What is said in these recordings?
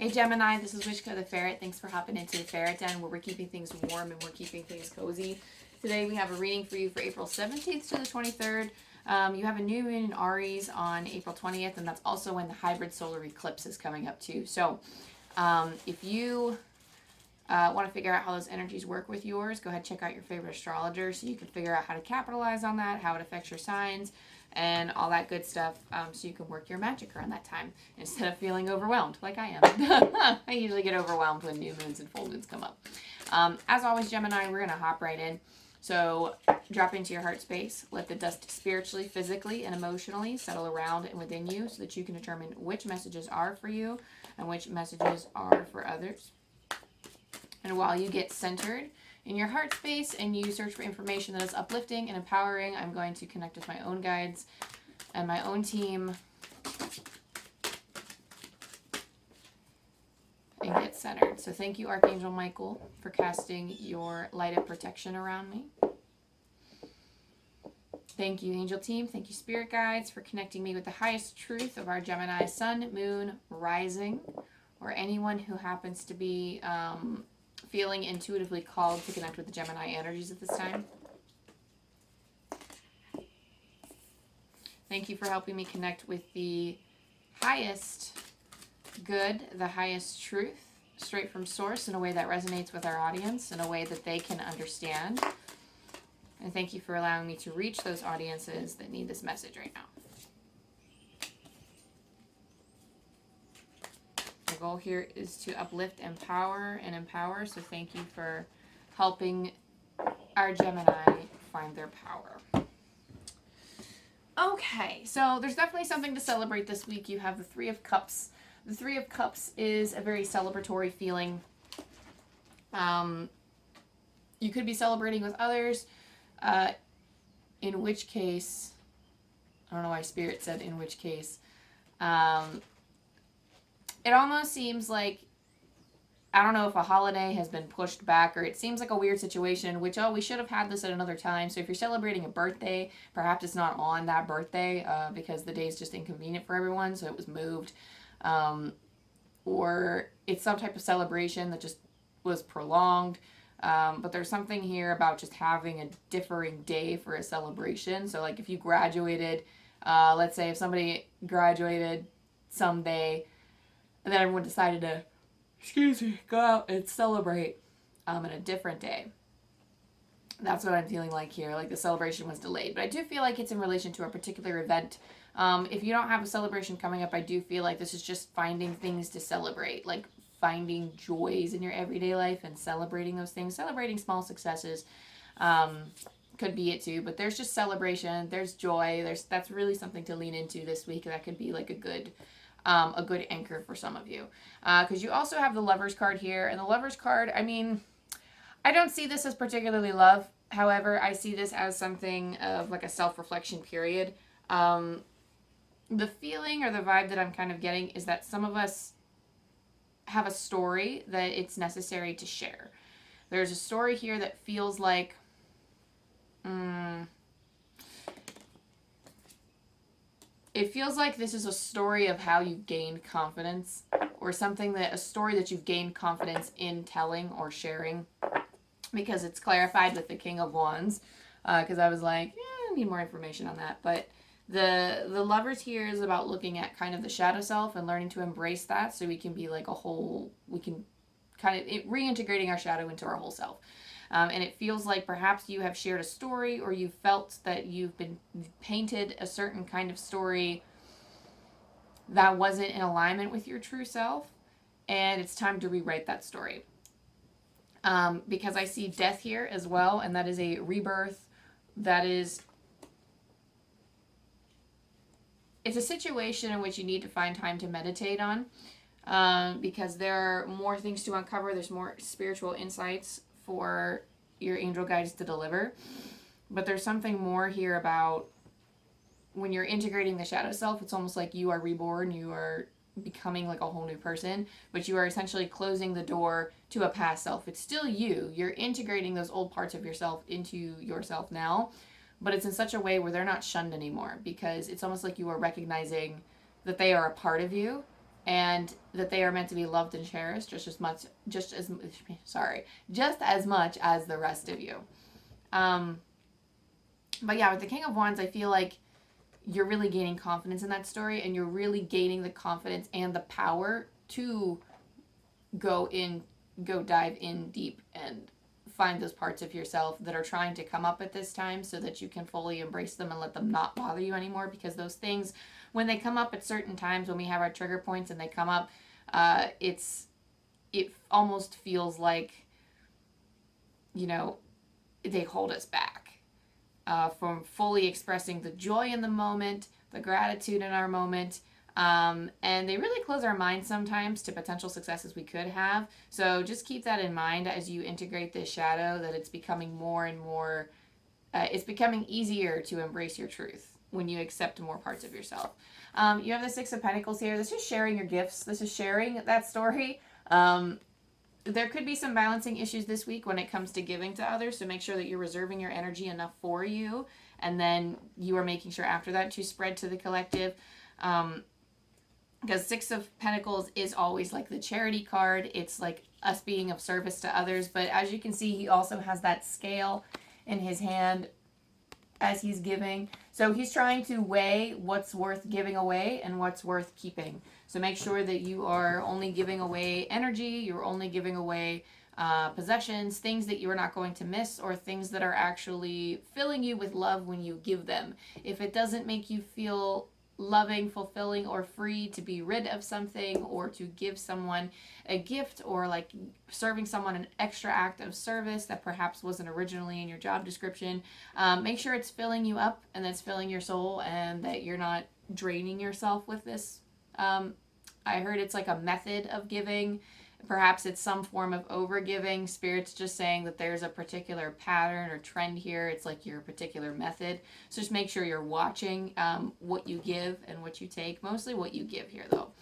Hey Gemini, this is Wishka the Ferret. Thanks for hopping into the Ferret Den where we're keeping things warm and we're keeping things cozy. Today we have a reading for you for April 17th to the 23rd. You have a new moon in Aries on April 20th, and that's also when the hybrid solar eclipse is coming up too. So if you want to figure out how those energies work with yours, go ahead and check out your favorite astrologer so you can figure out how to capitalize on that, how it affects your signs, and all that good stuff, so you can work your magic around that time instead of feeling overwhelmed like I am. I usually get overwhelmed when new moons and full moons come up. As always, Gemini, we're going to hop right in. So drop into your heart space. Let the dust spiritually, physically, and emotionally settle around and within you so that you can determine which messages are for you and which messages are for others. And while you get centered in your heart space and you search for information that is uplifting and empowering, I'm going to connect with my own guides and my own team and get centered. So thank you, Archangel Michael, for casting your light of protection around me. Thank you, Angel Team. Thank you, Spirit Guides, for connecting me with the highest truth of our Gemini sun, moon, rising, or anyone who happens to be feeling intuitively called to connect with the Gemini energies at this time. Thank you for helping me connect with the highest good, the highest truth, straight from source in a way that resonates with our audience, in a way that they can understand. And thank you for allowing me to reach those audiences that need this message right now. The goal here is to uplift, empower, and empower. So thank you for helping our Gemini find their power. Okay, so there's definitely something to celebrate this week. You have the Three of Cups. The Three of Cups is a very celebratory feeling. You could be celebrating with others, in which case, I don't know why Spirit said in which case. It almost seems like, I don't know if a holiday has been pushed back, or it seems like a weird situation in which, oh, we should have had this at another time. So if you're celebrating a birthday, perhaps it's not on that birthday because the day is just inconvenient for everyone, so it was moved. Or it's some type of celebration that just was prolonged. But there's something here about just having a differing day for a celebration. So like if you graduated, let's say if somebody graduated someday, and then everyone decided to, go out and celebrate on a different day. That's what I'm feeling like here. Like the celebration was delayed. But I do feel like it's in relation to a particular event. If you don't have a celebration coming up, I do feel like this is just finding things to celebrate. Like finding joys in your everyday life and celebrating those things. Celebrating small successes could be it too. But there's just celebration. There's joy. That's really something to lean into this week. That could be like a good anchor for some of you. Because you also have the Lover's card here. And the Lover's card, I mean, I don't see this as particularly love. However, I see this as something of like a self-reflection period. The feeling or the vibe that I'm kind of getting is that some of us have a story that it's necessary to share. There's a story here that feels like... It feels like this is a story of how you gained confidence, or a story that you've gained confidence in telling or sharing, because it's clarified with the King of Wands, because I was like, I need more information on that. But the Lovers here is about looking at kind of the shadow self and learning to embrace that so we can be like a whole, we can kind of reintegrating our shadow into our whole self. And it feels like perhaps you have shared a story, or you felt that you've been painted a certain kind of story that wasn't in alignment with your true self, and it's time to rewrite that story. Because I see death here as well, and that is a rebirth. It's a situation in which you need to find time to meditate on, because there are more things to uncover. There's more spiritual insights for your angel guides to deliver. But there's something more here about when you're integrating the shadow self, it's almost like you are reborn, you are becoming like a whole new person, but you are essentially closing the door to a past self. It's still you. You're integrating those old parts of yourself into yourself now, but it's in such a way where they're not shunned anymore, because it's almost like you are recognizing that they are a part of you and that they are meant to be loved and cherished just as much as the rest of you. But yeah, with the King of Wands, I feel like you're really gaining confidence in that story, and you're really gaining the confidence and the power to go dive in deep and find those parts of yourself that are trying to come up at this time, so that you can fully embrace them and let them not bother you anymore. Because those things, when they come up at certain times, when we have our trigger points and they come up, it almost feels like, they hold us back from fully expressing the joy in the moment, the gratitude in our moment, and they really close our minds sometimes to potential successes we could have. So just keep that in mind as you integrate this shadow, that it's becoming more and more, it's becoming easier to embrace your truth when you accept more parts of yourself. You have the Six of Pentacles here. This is sharing your gifts. This is sharing that story. There could be some balancing issues this week when it comes to giving to others, so make sure that you're reserving your energy enough for you, and then you are making sure after that to spread to the collective. Because Six of Pentacles is always like the charity card. It's like us being of service to others, but as you can see, he also has that scale in his hand as he's giving. So he's trying to weigh what's worth giving away and what's worth keeping. So make sure that you are only giving away energy, you're only giving away possessions, things that you are not going to miss, or things that are actually filling you with love when you give them. If it doesn't make you feel loving, fulfilling, or free to be rid of something, or to give someone a gift, or like serving someone an extra act of service that perhaps wasn't originally in your job description, make sure it's filling you up and that's filling your soul, and that you're not draining yourself with this. I heard it's like a method of giving. Perhaps it's some form of overgiving. Spirit's just saying that there's a particular pattern or trend here. It's like your particular method. So just make sure you're watching what you give and what you take. Mostly what you give here, though.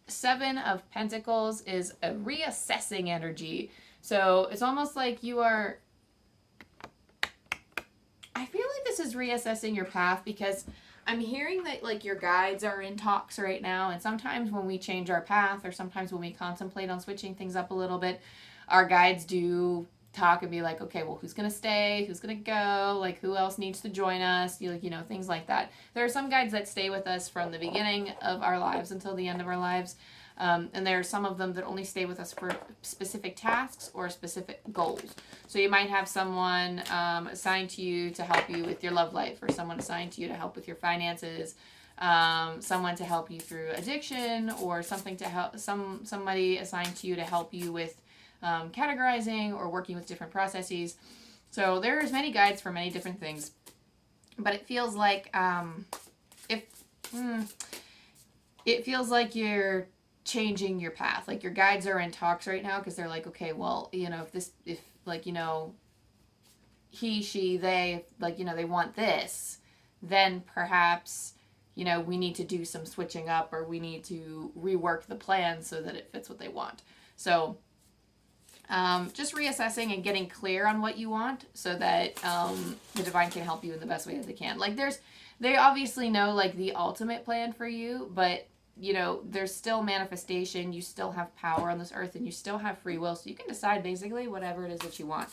Seven of Pentacles is a reassessing energy. So it's almost like you are... I feel like this is reassessing your path, because I'm hearing that like your guides are in talks right now, and sometimes when we change our path, or sometimes when we contemplate on switching things up a little bit, our guides do talk and be like, okay, well, who's going to stay? Who's going to go? Like, who else needs to join us? Things like that. There are some guides that stay with us from the beginning of our lives until the end of our lives. And there are some of them that only stay with us for specific tasks or specific goals. So you might have someone assigned to you to help you with your love life, or someone assigned to you to help with your finances, someone to help you through addiction, or something to help somebody assigned to you to help you with categorizing or working with different processes. So there's many guides for many different things, but it feels like it feels like you're changing your path. Like your guides are in talks right now, because they're like, okay, well, if he, she, they, they want this, then perhaps, we need to do some switching up, or we need to rework the plan so that it fits what they want. So just reassessing and getting clear on what you want, so that the divine can help you in the best way that they can. Like they obviously know like the ultimate plan for you, but there's still manifestation. You still have power on this earth, and you still have free will, so you can decide basically whatever it is that you want.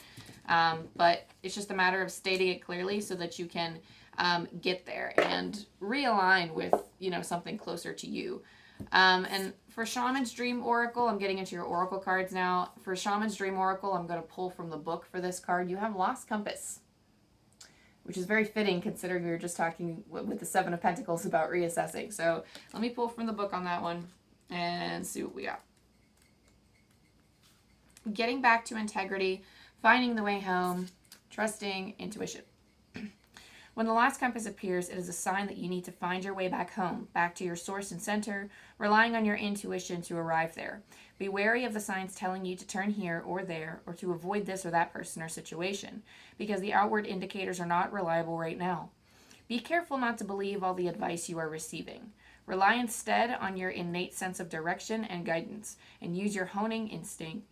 But it's just a matter of stating it clearly so that you can get there and realign with, something closer to you. And for Shaman's Dream Oracle, I'm getting into your Oracle cards now. For Shaman's Dream Oracle, I'm going to pull from the book for this card. You have Lost Compass, which is very fitting considering we were just talking with the Seven of Pentacles about reassessing. So let me pull from the book on that one and see what we got. Getting back to integrity, finding the way home, trusting intuition. When the Lost Compass appears, it is a sign that you need to find your way back home, back to your source and center, relying on your intuition to arrive there. Be wary of the signs telling you to turn here or there, or to avoid this or that person or situation, because the outward indicators are not reliable right now. Be careful not to believe all the advice you are receiving. Rely instead on your innate sense of direction and guidance, and use your homing instinct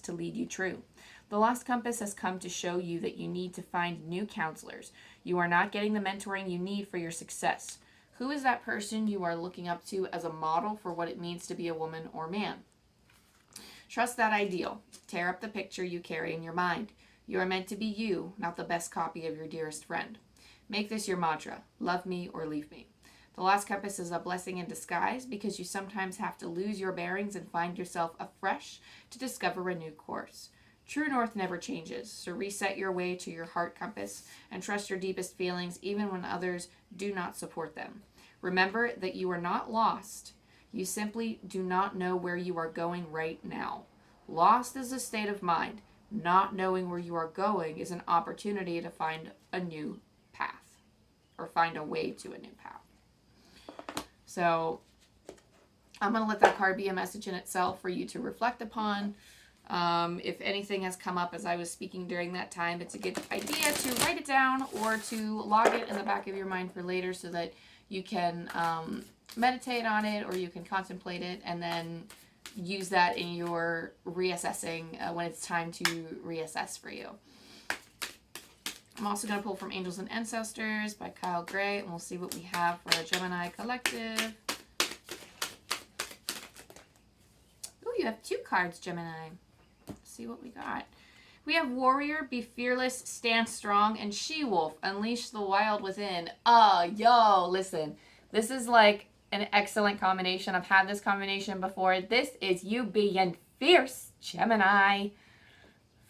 to lead you true. The Lost Compass has come to show you that you need to find new counselors. You are not getting the mentoring you need for your success. Who is that person you are looking up to as a model for what it means to be a woman or man? Trust that ideal. Tear up the picture you carry in your mind. You are meant to be you, not the best copy of your dearest friend. Make this your mantra. Love me or leave me. The Lost Compass is a blessing in disguise because you sometimes have to lose your bearings and find yourself afresh to discover a new course. True north never changes, so reset your way to your heart compass and trust your deepest feelings even when others do not support them. Remember that you are not lost. You simply do not know where you are going right now. Lost is a state of mind. Not knowing where you are going is an opportunity to find a new path or find a way to a new path. So I'm going to let that card be a message in itself for you to reflect upon. If anything has come up as I was speaking during that time, it's a good idea to write it down or to log it in the back of your mind for later so that you can meditate on it or you can contemplate it and then use that in your reassessing when it's time to reassess for you. I'm also going to pull from Angels and Ancestors by Kyle Gray, and we'll see what we have for our Gemini collective. Ooh, you have 2 cards, Gemini. Let's see what we got. We have Warrior, Be Fearless, Stand Strong, and She-Wolf, Unleash the Wild Within. Yo, listen. This is like an excellent combination. I've had this combination before. This is you being fierce, Gemini.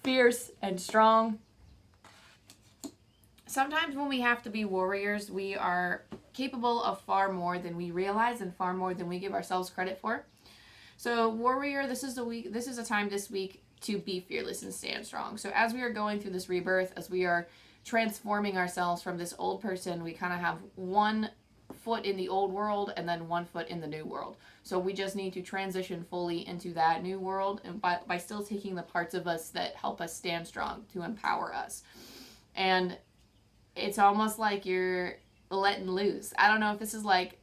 Fierce and strong. Sometimes when we have to be warriors, we are capable of far more than we realize and far more than we give ourselves credit for. So warrior, this is a time this week to be fearless and stand strong. So as we are going through this rebirth, as we are transforming ourselves from this old person, we kind of have one foot in the old world and then one foot in the new world. So we just need to transition fully into that new world and by still taking the parts of us that help us stand strong to empower us. And it's almost like you're letting loose. I don't know if this is like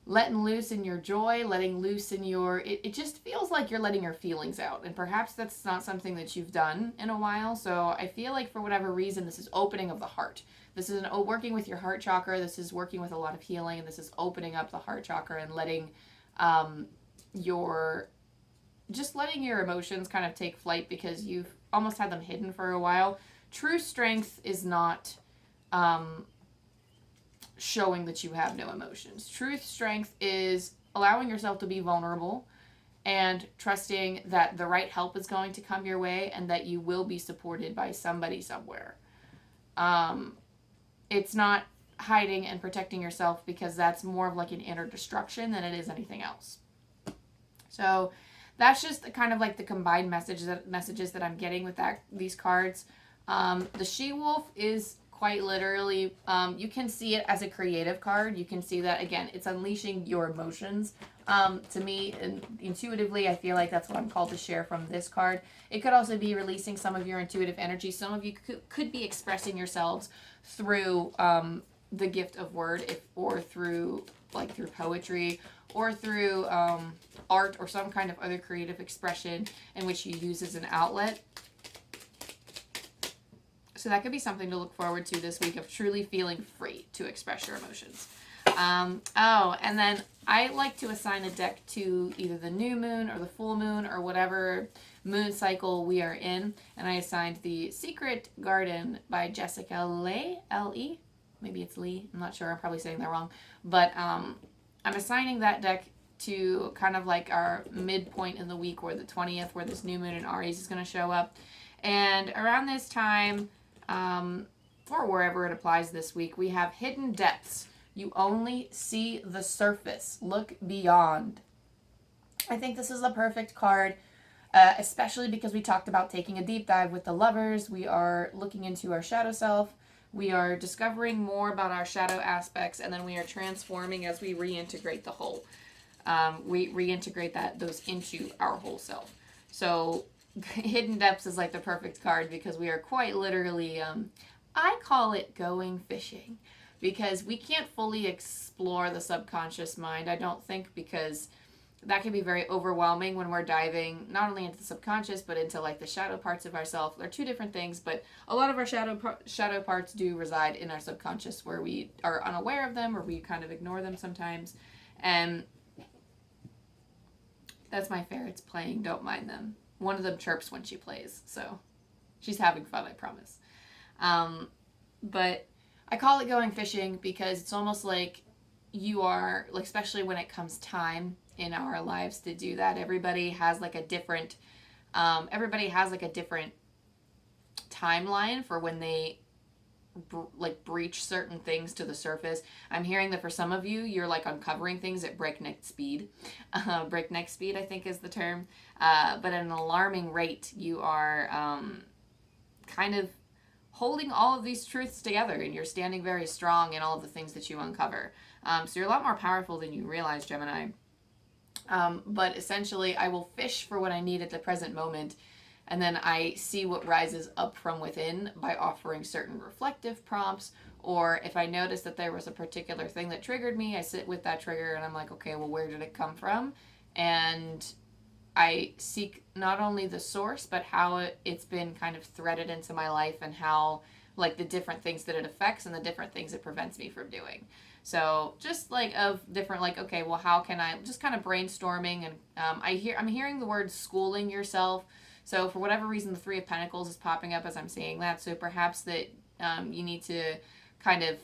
letting loose in your joy, letting loose in your... It just feels like you're letting your feelings out. And perhaps that's not something that you've done in a while. So I feel like for whatever reason, this is opening of the heart. This is working with your heart chakra. This is working with a lot of healing. And this is opening up the heart chakra and letting your emotions kind of take flight because you've almost had them hidden for a while. True strength is not... showing that you have no emotions. True strength is allowing yourself to be vulnerable and trusting that the right help is going to come your way and that you will be supported by somebody somewhere. It's not hiding and protecting yourself because that's more of like an inner destruction than it is anything else. So that's just kind of like the combined messages that I'm getting with these cards. The She-Wolf is quite literally, you can see it as a creative card. You can see that, again, it's unleashing your emotions. To me, intuitively, I feel like that's what I'm called to share from this card. It could also be releasing some of your intuitive energy. Some of you could be expressing yourselves through the gift of word, or through poetry, or through art, or some kind of other creative expression in which you use as an outlet. So that could be something to look forward to this week, of truly feeling free to express your emotions. And then I like to assign a deck to either the new moon or the full moon or whatever moon cycle we are in. And I assigned the Secret Garden by Jessica Leigh, L-E. Maybe it's Lee. I'm not sure. I'm probably saying that wrong. But I'm assigning that deck to kind of like our midpoint in the week, or the 20th, where this new moon in Aries is going to show up. And around this time... or wherever it applies this week, we have hidden depths. You only see the surface. Look beyond. I think this is the perfect card, especially because we talked about taking a deep dive with the Lovers. We are looking into our shadow self. We are discovering more about our shadow aspects, and then we are transforming as we reintegrate the whole. We reintegrate those into our whole self. So Hidden Depths is like the perfect card because we are quite literally, I call it going fishing, because we can't fully explore the subconscious mind, I don't think, because that can be very overwhelming when we're diving not only into the subconscious but into like the shadow parts of ourselves. They're two different things, but a lot of our shadow parts do reside in our subconscious, where we are unaware of them or we kind of ignore them sometimes. And that's my ferrets playing. Don't mind them. One of them chirps when she plays, so she's having fun, I promise. But I call it going fishing because it's almost like you are, like, especially when it comes time in our lives to do that. Everybody has like a different timeline for when they breach certain things to the surface. I'm hearing that for some of you, you're like uncovering things at breakneck speed. Breakneck speed, I think, is the term. But at an alarming rate, you are kind of holding all of these truths together, and you're standing very strong in all of the things that you uncover. So you're a lot more powerful than you realize, Gemini. But essentially, I will fish for what I need at the present moment, and then I see what rises up from within by offering certain reflective prompts, or if I notice that there was a particular thing that triggered me, I sit with that trigger and I'm like, okay, well, where did it come from? And I seek not only the source, but how it's been kind of threaded into my life, and how, like, the different things that it affects and the different things it prevents me from doing. So just like of different, like, okay, well, how can I, just kind of brainstorming. And I'm hearing the word schooling yourself. So for whatever reason, the Three of Pentacles is popping up as I'm saying that. So perhaps that you need to kind of,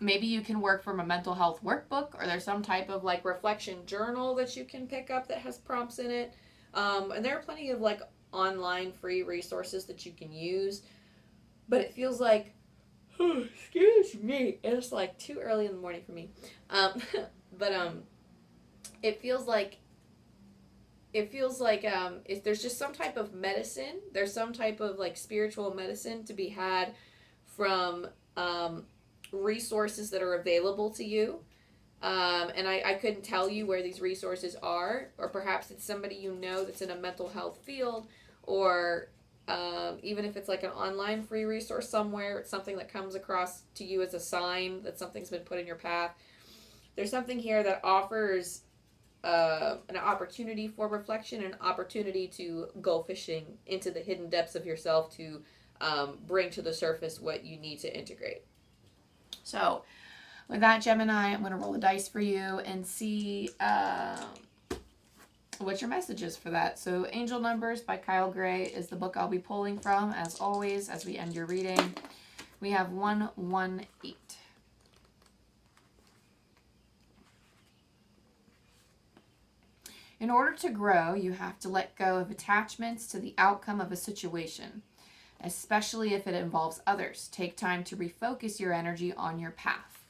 maybe you can work from a mental health workbook, or there's some type of like reflection journal that you can pick up that has prompts in it. And there are plenty of like online free resources that you can use. But it feels like, oh, excuse me, it's like too early in the morning for me. It feels like if there's just some type of medicine, there's some type of like spiritual medicine to be had from resources that are available to you. And I couldn't tell you where these resources are, or perhaps it's somebody you know that's in a mental health field, or even if it's like an online free resource somewhere, it's something that comes across to you as a sign that something's been put in your path. There's something here that offers an opportunity for reflection, an opportunity to go fishing into the hidden depths of yourself to bring to the surface what you need to integrate. So with that, Gemini, I'm going to roll the dice for you and see what your message is for that. So Angel Numbers by Kyle Gray is the book I'll be pulling from, as always, as we end your reading. We have 118. In order to grow, you have to let go of attachments to the outcome of a situation, especially if it involves others. Take time to refocus your energy on your path.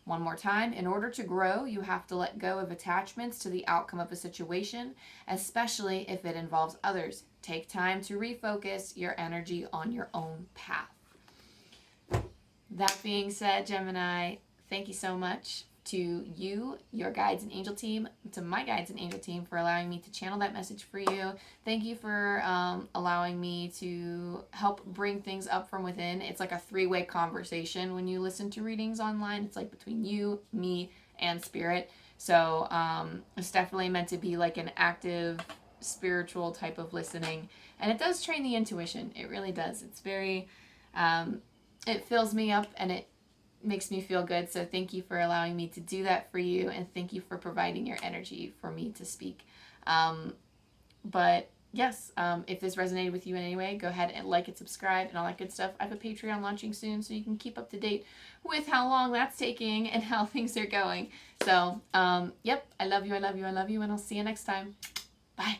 One more time. In order to grow, you have to let go of attachments to the outcome of a situation, especially if it involves others. Take time to refocus your energy on your own path. That being said, Gemini, thank you so much to you, your guides and angel team, to my guides and angel team for allowing me to channel that message for you. Thank you for allowing me to help bring things up from within. It's like a three-way conversation when you listen to readings online. It's like between you, me, and spirit. So it's definitely meant to be like an active spiritual type of listening. And it does train the intuition. It really does. It's very, it fills me up and it makes me feel good. So thank you for allowing me to do that for you, and thank you for providing your energy for me to speak. But yes, if this resonated with you in any way, go ahead and like and subscribe and all that good stuff. I have a Patreon launching soon, so you can keep up to date with how long that's taking and how things are going. So yep, I love you, I love you, I love you, and I'll see you next time. Bye.